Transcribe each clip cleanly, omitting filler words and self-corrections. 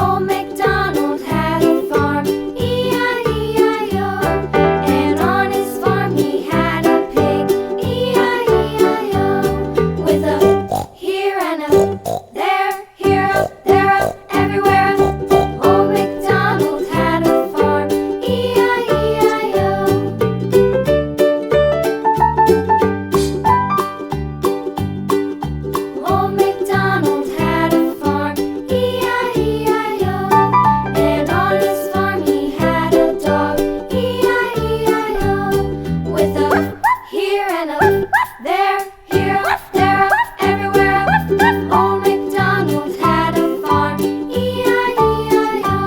Old MacDonald had a farm, E-I-E-I-O. And on his farm he had a pig, E-I-E-I-O. With a here and a there, here up, there up, everywhere up. Old MacDonald had a farm, E-I-E-I-O. Old MacDonald had a farm, E-I-E-I-O. And on his farm he had a dog, E-I-E-I-O. With a here and a there, here up, there up, everywhere up. Old MacDonald had a farm, E-I-E-I-O.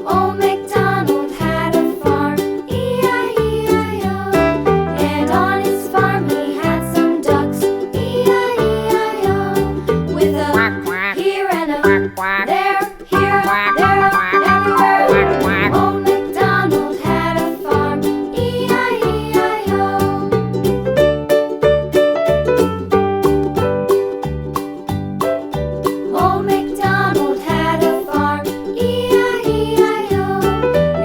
Old MacDonald had a farm, E-I-E-I-O. And on his farm he had some ducks, E-I-E-I-O. With a here and a there, here, there, everywhere. Old MacDonald had a farm, E-I-E-I-O. Old MacDonald had a farm, E-I-E-I-O.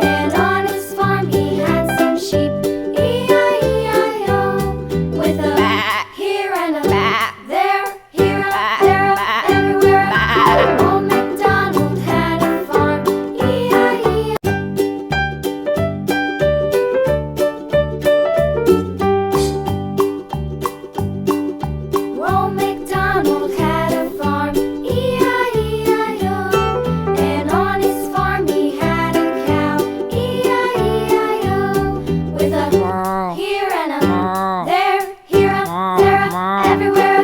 And on his farm he had some sheep, E-I-E-I-O. With a here and a there, here, there, everywhere. Old MacDonald had a farm, E-I-E-I-O. Old MacDonald had a farm, E-I-E-I-O. And on his farm he had a cow, E-I-E-I-O. With a here and a there, here, there, everywhere.